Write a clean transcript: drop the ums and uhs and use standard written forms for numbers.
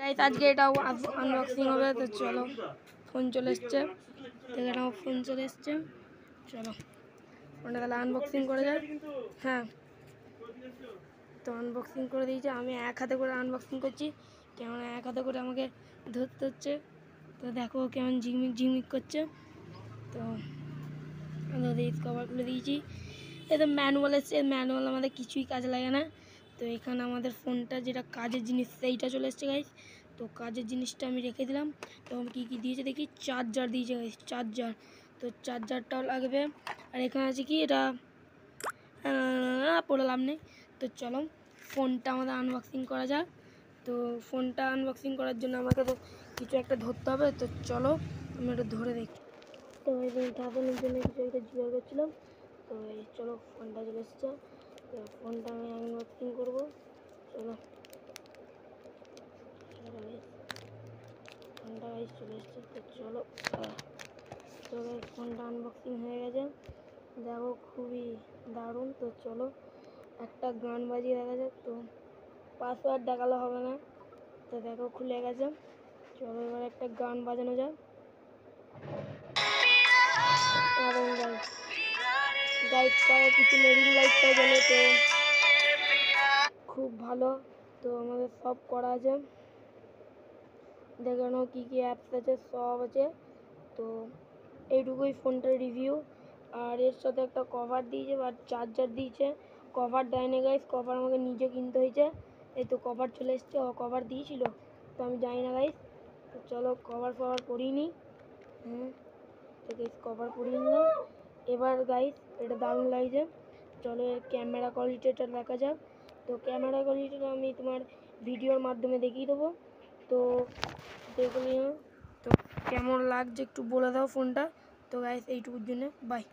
Guys আজকে এটাও unboxing হবে। তো চলো, ফোন চলে এসছে, দেখে নাও ফোন চলে এসছে। চলো ফোনটা তাহলে আনবক্সিং করে যায়। হ্যাঁ, তো আনবক্সিং করে দিয়েছে। আমি এক হাতে করে আনবক্সিং করছি, কেমন এক হাতে করে আমাকে ধরতে হচ্ছে। তো দেখো কেমন ঝিকমিক ঝিকমিক করছে। তো কভার খুলে দিয়েছি। এটা ম্যানুয়াল এসছে, ম্যানুয়াল আমাদের কিছুই কাজে লাগে না। তো এখানে আমাদের ফোনটা যেটা কাজের জিনিস সেইটা চলে এসছে গাইস। তো কাজের জিনিসটা আমি রেখে দিলাম। তো কী কী দিয়েছে দেখি, চার্জার দিয়েছে গাইস, চার্জার। তো চার্জারটাও লাগবে। আর এখানে আছে কি, এটা পড়ে লাভ নেই। তো চলো ফোনটা আমাদের আনবক্সিং করা যাক। তো ফোনটা আনবক্সিং করার জন্য আমাকে তো কিছু একটা ধরতে হবে। তো চলো আমি এটা ধরে দেখি। তো এই ধারণের জন্য কিছু একটা জোগাড় করছিলাম। তো এই চলো ফোনটা চলে এসছে। তো ফোনটা আমি আনবক্সিং করবো। চলো ফোনটা চলে এসছে। তো চলো চলো ফোনটা আনবক্সিং হয়ে গেছে। দেখো খুবই দারুণ। তো চলো একটা গান বাজিয়ে দেখা যাক। তো পাসওয়ার্ড দেখালে হবে না। তো দেখো খুলে গেছে। চলো এবার একটা গান বাজানো যাক। গাইড পায়ে পিছনে রিং লাইটটা জ্বলে, তো খুব ভালো। তো আমাদের সব করা আছে, দেখে নাও কী কী অ্যাপস আছে, সব আছে। তো এইটুকুই ফোনটার রিভিউ। আর এর সাথে একটা কভার দিয়েছে বা চার্জার দিয়েছে। কভার দেয়নি গাইস, কভার আমাকে নিজে কিনতে হয়েছে। এই তো কভার চলে এসছে, ও কভার দিয়েছিল তো আমি জানি না গাইস। তো চলো কভার ফভার পরিয়ে নিই। তো গাইস কভার পরিয়ে নিলাম। এবার গাইস এটা দারুণ লাগছে। চলো এর ক্যামেরা কোয়ালিটিটা দেখা যাক। তো ক্যামেরা কোয়ালিটিটা আমি তোমার ভিডিওর মাধ্যমে দেখিয়ে দেবো। তো দেখলি, তো কেমন লাগছে একটু বলে দাও ফোনটা। তো গাইস এইটুকুর জন্য বাই।